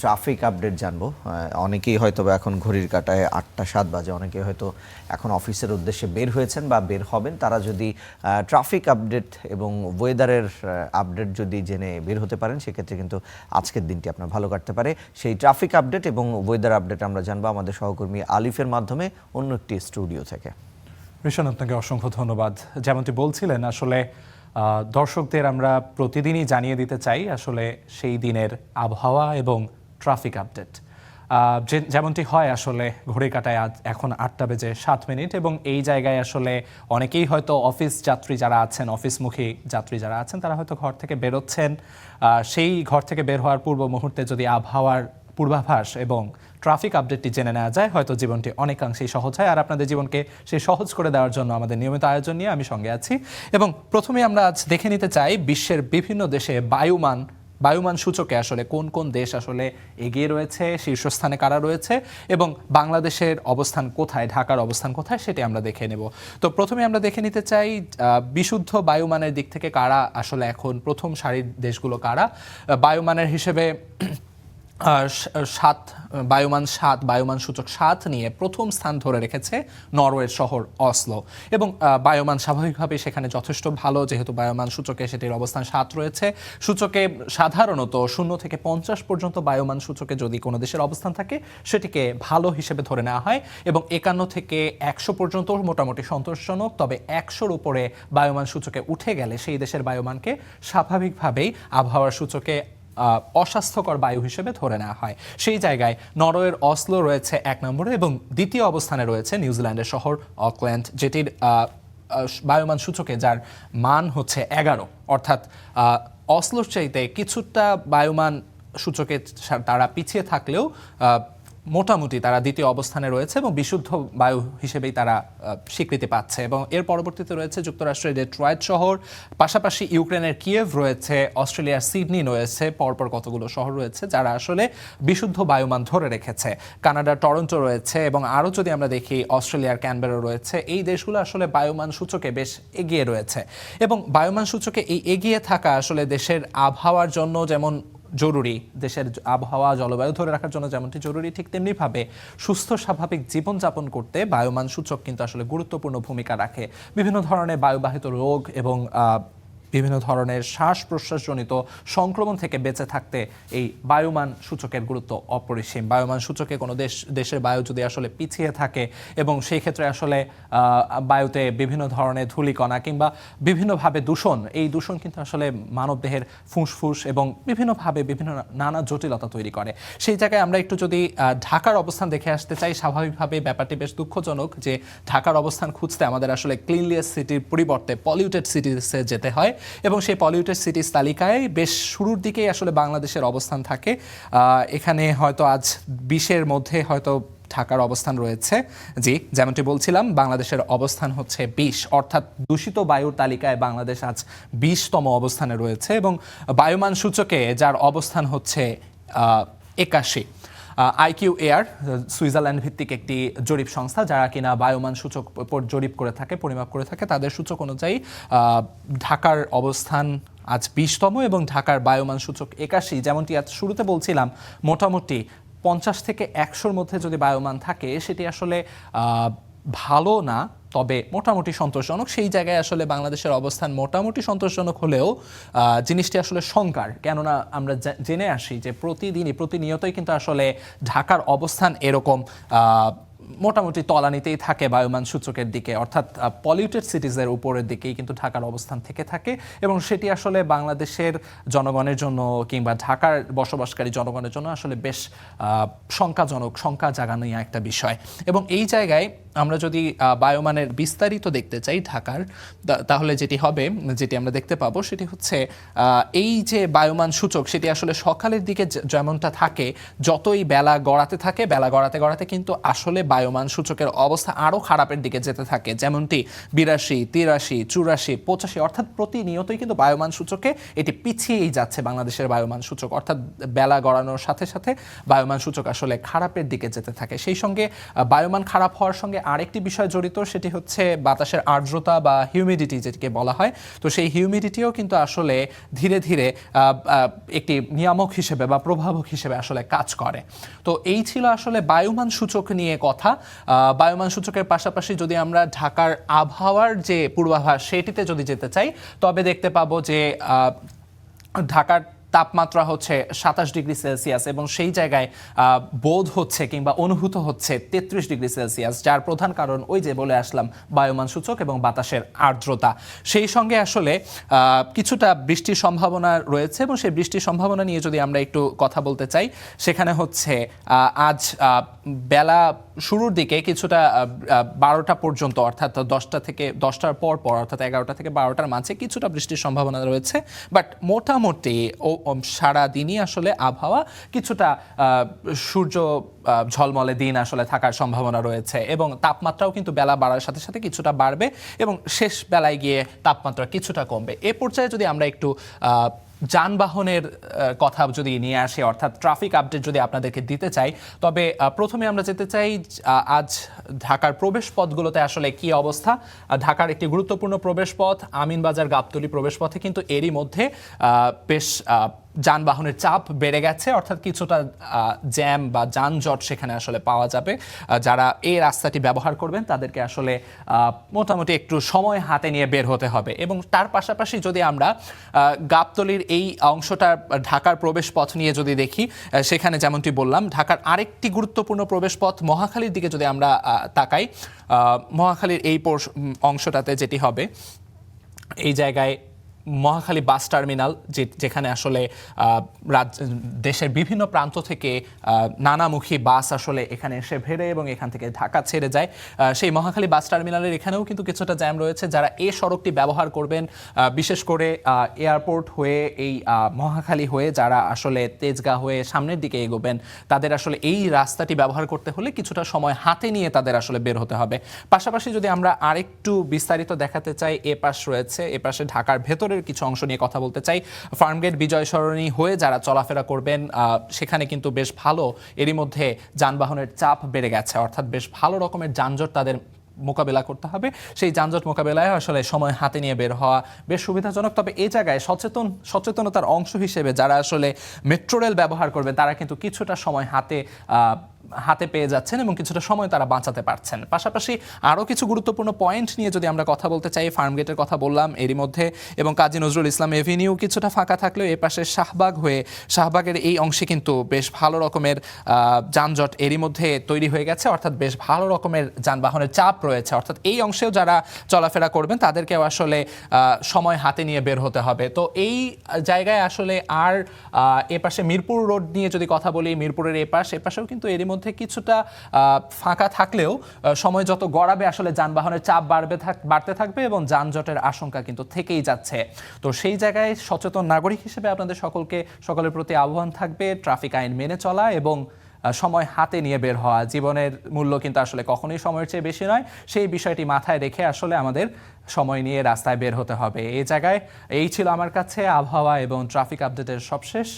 Traffic update জানবো। অনেকেই হয়তো এখন ঘড়ির কাঁটায় ৮টা ৭ বাজে, অনেকেই হয়তো এখন অফিসের উদ্দেশ্যে বের হয়েছেন বা বের হবেন। তারা যদি ট্রাফিক আপডেট এবং ওয়েদারের আপডেট যদি জেনে বের হতে পারেন, সেক্ষেত্রে কিন্তু আজকের দিনটি আপনার ভালো কাটতে পারে। সেই ট্রাফিক আপডেট এবং ওয়েদার আপডেট আমরা জানবো আমাদের সহকর্মী আলিফের মাধ্যমে অন্য একটি স্টুডিও থেকে। ঋষান, আপনাকে অসংখ্য ধন্যবাদ। যেমনটি বলছিলেন, আসলে দর্শকদের আমরা প্রতিদিনই জানিয়ে দিতে চাই আসলে সেই দিনের আবহাওয়া এবং ট্রাফিক আপডেট। যেমনটি হয় আসলে ঘড়ি কাটায় এখন ৮টা বেজে ৭ মিনিট, এবং এই জায়গায় আসলে অনেকেই হয়তো অফিস যাত্রী যারা আছেন, অফিসমুখী যাত্রী যারা আছেন, তারা হয়তো ঘর থেকে বেরোচ্ছেন। সেই ঘর থেকে বের হওয়ার পূর্ব মুহূর্তে যদি আবহাওয়ার পূর্বাভাস এবং ট্রাফিক আপডেটটি জেনে নেওয়া যায়, হয়তো জীবনটি অনেকাংশেই সহজ হয়। আর আপনাদের জীবনকে সেই সহজ করে দেওয়ার জন্য আমাদের নিয়মিত আয়োজন নিয়ে আমি সঙ্গে আছি। এবং প্রথমে আমরা আজ দেখে নিতে চাই বিশ্বের বিভিন্ন দেশে বায়ুমান সূচকে আসলে কোন কোন দেশ আসলে এগিয়ে রয়েছে, শীর্ষস্থানে কারা রয়েছে, এবং বাংলাদেশের অবস্থান কোথায়, ঢাকার অবস্থান কোথায়, সেটি আমরা দেখে নেব। তো প্রথমে আমরা দেখে নিতে চাই বিশুদ্ধ বায়ুমানের দিক থেকে কারা আসলে এখন প্রথম সারির দেশগুলো কারা। বায়ুমানের হিসেবে বায়ুমান সূচক ৭ নিয়ে প্রথম স্থান ধরে রেখেছে নরওয়ের শহর অসলো। এবং বায়ুমান স্বাভাবিকভাবেই সেখানে যথেষ্ট ভালো, যেহেতু বায়ুমান সূচকে সেটির অবস্থান ৭ রয়েছে। সূচকে সাধারণত 0 থেকে 50 পর্যন্ত বায়ুমান সূচকে যদি কোনো দেশের অবস্থান থাকে, সেটিকে ভালো হিসেবে ধরে নেওয়া হয়। এবং 51 থেকে 100 পর্যন্ত মোটামুটি সন্তোষজনক। তবে 100-র উপরে বায়ুমান সূচকে উঠে গেলে সেই দেশের বায়ুমানকে স্বাভাবিকভাবেই আবহাওয়ার সূচকে অস্বাস্থ্যকর বায়ু হিসেবে ধরে নেওয়া হয়। সেই জায়গায় নরওয়ের অসলো রয়েছে 1 নম্বরে, এবং দ্বিতীয় অবস্থানে রয়েছে নিউজিল্যান্ডের শহর অকল্যান্ড, যেটির বায়ুমান সূচকে যার মান হচ্ছে 11। অর্থাৎ অসলোর চাইতে কিছুটা বায়ুমান সূচকে তারা পিছিয়ে থাকলেও মোটামুটি তারা দ্বিতীয় অবস্থানে রয়েছে এবং বিশুদ্ধ বায়ু হিসেবেই তারা স্বীকৃতি পাচ্ছে। এবং এর পরবর্তীতে রয়েছে যুক্তরাষ্ট্রের ডেট্রয়েট শহর, পাশাপাশি ইউক্রেনের কিয়েভ রয়েছে, অস্ট্রেলিয়ার সিডনি রয়েছে, পরপর কতগুলো শহর রয়েছে যারা আসলে বিশুদ্ধ বায়ুমান ধরে রেখেছে। কানাডার টরন্টো রয়েছে, এবং আরও যদি আমরা দেখি অস্ট্রেলিয়ার ক্যানবেরা রয়েছে। এই দেশগুলো আসলে বায়ুমান সূচকে বেশ এগিয়ে রয়েছে। এবং বায়ুমান সূচকে এই এগিয়ে থাকা আসলে দেশের আবহাওয়ার জন্য যেমন জরুরি, দেশের আবহাওয়া জলবায়ু ধরে রাখার জন্য যেমনটি জরুরি, ঠিক তেমনিভাবে সুস্থ স্বাভাবিক জীবনযাপন করতে বায়ুমান সূচক কিন্তু আসলে গুরুত্বপূর্ণ ভূমিকা রাখে। বিভিন্ন ধরনের বায়ুবাহিত রোগ এবং বিভিন্ন ধরনের শ্বাস প্রশ্বাসজনিত সংক্রমণ থেকে বেঁচে থাকতে এই বায়ুমান সূচকের গুরুত্ব অপরিসীম। বায়ুমান সূচকে কোনো দেশের বায়ু যদি আসলে পিছিয়ে থাকে, এবং সেই ক্ষেত্রে আসলে বায়ুতে বিভিন্ন ধরনের ধূলিকণা কিংবা বিভিন্নভাবে এই দূষণ কিন্তু আসলে মানবদেহের ফুসফুস এবং বিভিন্ন নানা জটিলতা তৈরি করে। সেই জায়গায় আমরা একটু যদি ঢাকার অবস্থান দেখে আসতে চাই, স্বাভাবিকভাবে ব্যাপারটি বেশ দুঃখজনক যে ঢাকার অবস্থান খুঁজতে আমাদের আসলে ক্লিনলিয়েস্ট সিটির পরিবর্তে পলিউটেড সিটিসে যেতে হয়। এবং সেই পলিউটেড সিটিস তালিকায় বেশ শুরুর দিকেই আসলে বাংলাদেশের অবস্থান থাকে। এখানে হয়তো আজ 20-এর মধ্যে হয়তো ঢাকার অবস্থান রয়েছে। জি, যেমনটি বলছিলাম, বাংলাদেশের অবস্থান হচ্ছে 20, অর্থাৎ দূষিত বায়ুর তালিকায় বাংলাদেশ আজ 20তম অবস্থানে রয়েছে। এবং বায়ুমান সূচকে যার অবস্থান হচ্ছে 81। আইকিউ এয়ার সুইজারল্যান্ড ভিত্তিক একটি জরিপ সংস্থা, যারা কিনা বায়ুমান সূচক জরিপ করে থাকে, পরিমাপ করে থাকে, তাদের সূচক অনুযায়ী ঢাকার অবস্থান আজ 20তম এবং ঢাকার বায়ুমান সূচক 81। যেমনটি আজ শুরুতে বলছিলাম, মোটামুটি 50 থেকে 100-র মধ্যে যদি বায়ুমান থাকে, সেটি আসলে ভালো না, তবে মোটামুটি সন্তোষজনক। সেই জায়গায় আসলে বাংলাদেশের অবস্থান মোটামুটি সন্তোষজনক হলেও জিনিসটি আসলে শঙ্কার। কেননা আমরা জেনে আসি যে প্রতিনিয়তই কিন্তু আসলে ঢাকার অবস্থান এরকম মোটামুটি তলানিতেই থাকে বায়ুমান সূচকের দিকে, অর্থাৎ পলিউটেড সিটিজের উপরের দিকেই কিন্তু ঢাকার অবস্থান থেকে থাকে। এবং সেটি আসলে বাংলাদেশের জনগণের জন্য কিংবা ঢাকার বসবাসকারী জনগণের জন্য আসলে বেশ শঙ্কা জাগানো একটা বিষয়। এবং এই জায়গায় আমরা যদি বায়ুমানের বিস্তারিত দেখতে চাই ঢাকার, তাহলে যেটি আমরা দেখতে পাবো সেটি হচ্ছে এই যে বায়ুমান সূচক, সেটি আসলে সকালের দিকে যেমনটা থাকে, যতই বেলা গড়াতে থাকে, বেলা গড়াতে কিন্তু আসলে বায়ুমান সূচকের অবস্থা আরও খারাপের দিকে যেতে থাকে, যেমনটি 82, 83, 84, 85, অর্থাৎ প্রতিনিয়তই কিন্তু বায়ুমান সূচকে এটি পিছিয়েই যাচ্ছে বাংলাদেশের বায়ুমান সূচক, অর্থাৎ বেলা গড়ানোর সাথে সাথে বায়ুমান সূচক আসলে খারাপের দিকে যেতে থাকে। সেই সঙ্গে বায়ুমান খারাপ হওয়ার সঙ্গে আরেকটি বিষয় জড়িত, সেটি হচ্ছে বাতাসের আর্দ্রতা বা হিউমিডিটি যেটিকে বলা হয়। তো সেই হিউমিডিটিও কিন্তু আসলে ধীরে ধীরে একটি নিয়ামক হিসেবে বা প্রভাবক হিসেবে আসলে কাজ করে। তো এই ছিল আসলে বায়ুমান সূচক নিয়ে কথা। বায়ুমান সূচকের পাশাপাশি যদি আমরা ঢাকার আবহাওয়ার যে পূর্বাভাস সেটিতে যদি যেতে চাই, তবে দেখতে পাবো যে ঢাকার তাপমাত্রা হচ্ছে 27 ডিগ্রি সেলসিয়াস এবং সেই জায়গায় বোধ হচ্ছে কিংবা অনুভূত হচ্ছে 33 ডিগ্রি সেলসিয়াস, যার প্রধান কারণ ওই যে বলে আসলাম বায়ুমান সূচক এবং বাতাসের আর্দ্রতা। সেই সঙ্গে আসলে কিছুটা বৃষ্টির সম্ভাবনা রয়েছে এবং সেই বৃষ্টির সম্ভাবনা নিয়ে যদি আমরা একটু কথা বলতে চাই, সেখানে হচ্ছে আজ বেলা শুরুর দিকে কিছুটা 12টা পর্যন্ত, অর্থাৎ 10টার পর অর্থাৎ 11টা থেকে 12টার মাঝে কিছুটা বৃষ্টির সম্ভাবনা রয়েছে। বাট মোটামুটি সারা দিনই আসলে আবহাওয়া কিছুটা সূর্য ঝলমলে দিন আসলে থাকার সম্ভাবনা রয়েছে এবং তাপমাত্রাও কিন্তু বেলা বাড়ার সাথে সাথে কিছুটা বাড়বে এবং শেষ বেলায় গিয়ে তাপমাত্রা কিছুটা কমবে। এ পর্যায়ে যদি আমরা একটু যানবাহনের কথা যদি নিয়ে আসি, অর্থাৎ ট্রাফিক আপডেট যদি আপনাদেরকে দিতে চাই, তবে প্রথমে আমরা যেতে চাই আজ ঢাকার প্রবেশ পথগুলোতে আসলে কি অবস্থা। ঢাকার একটি গুরুত্বপূর্ণ প্রবেশ পথ আমিনবাজার গাবতলী প্রবেশ পথে কিন্তু এরই মধ্যে বেশ যানবাহনের চাপ বেড়ে গেছে, অর্থাৎ কিছুটা জ্যাম বা যানজট সেখানে আসলে পাওয়া যাবে। যারা এই রাস্তাটি ব্যবহার করবেন তাদেরকে আসলে মোটামুটি একটু সময় হাতে নিয়ে বের হতে হবে। এবং তার পাশাপাশি যদি আমরা গাবতলীর এই অংশটা ঢাকার প্রবেশ পথ নিয়ে যদি দেখি, সেখানে যেমনটি বললাম ঢাকার আরেকটি গুরুত্বপূর্ণ প্রবেশ পথ মহাখালীর দিকে যদি আমরা তাকাই, মহাখালীর এই অংশটাতে যেটি হবে, এই জায়গায় মহাখালী বাস টার্মিনাল যেখানে আসলে দেশের বিভিন্ন প্রান্ত থেকে নানামুখী বাস আসলে এখানে এসে ভেড়ে এবং এখান থেকে ঢাকা ছেড়ে যায়, সেই মহাখালী বাস টার্মিনালের এখানেও কিন্তু কিছুটা জ্যাম রয়েছে। যারা এই সড়কটি ব্যবহার করবেন, বিশেষ করে এয়ারপোর্ট হয়ে এই মহাখালী হয়ে যারা আসলে তেজগাঁ হয়ে সামনের দিকে এগোবেন, তাদের আসলে এই রাস্তাটি ব্যবহার করতে হলে কিছুটা সময় হাতে নিয়ে তাদের আসলে বের হতে হবে। পাশাপাশি যদি আমরা আরেকটু বিস্তারিত দেখাতে চাই, এ পাশ রয়েছে, এ পাশে ঢাকার ভেতরে কিছু অংশ নিয়ে কথা বলতে চাই। ফার্মগেট বিজয় সরণি হয়ে যারা চলাফেরা করবেন, সেখানে কিন্তু বেশ ভালো এরই মধ্যে যানবাহনের চাপ বেড়ে গেছে, অর্থাৎ বেশ ভালো রকমের যানজট তাদের মোকাবেলা করতে হবে। সেই যানজট মোকাবেলায় আসলে সময় হাতে নিয়ে বের হওয়া বেশ সুবিধাজনক। তবে এই জায়গায় সচেতনতার অংশ হিসেবে যারা আসলে মেট্রো রেল ব্যবহার করবে তারা কিন্তু কিছুটা সময় হাতে পেয়ে যাচ্ছেন এবং কিছুটা সময় তারা বাঁচাতে পারছেন। পাশাপাশি আরও কিছু গুরুত্বপূর্ণ পয়েন্ট নিয়ে যদি আমরা কথা বলতে চাই, ফার্মগেটের কথা বললাম এরই মধ্যে, এবং কাজী নজরুল ইসলাম এভিনিউ কিছুটা ফাঁকা থাকলেও এ পাশে শাহবাগের এই অংশে কিন্তু বেশ ভালো রকমের যানজট এরই মধ্যে তৈরি হয়ে গেছে, অর্থাৎ বেশ ভালো রকমের যানবাহনের চাপ রয়েছে। অর্থাৎ এই অংশেও যারা চলাফেরা করবেন তাদেরকেও আসলে সময় হাতে নিয়ে বের হতে হবে। তো এই জায়গায় আসলে আর এ পাশে মিরপুর রোড নিয়ে যদি কথা বলি, মিরপুরের এ পাশেও কিন্তু এরই মধ্যে কিছুটা ফাঁকা থাকলেও সময় যত গড়াবে আসলে যানবাহনের চাপ বাড়তে থাকবে এবং যানজটের আশঙ্কা কিন্তু থেকেই যাচ্ছে। তো সেই জায়গায় সচেতন নাগরিক হিসেবে আপনাদের সকলের প্রতি আহ্বান থাকবে ট্রাফিক আইন মেনে চলা এবং সময় হাতে নিয়ে বের হওয়া। জীবনের মূল্য কিন্তু আসলে কখনোই সময়ের চেয়ে বেশি নয়, সেই বিষয়টি মাথায় রেখে আসলে আমাদের সময় নিয়ে রাস্তায় বের হতে হবে। এই জায়গায় এই ছিল আমার কাছে আবহাওয়া এবং ট্রাফিক আপডেটের সবশেষ।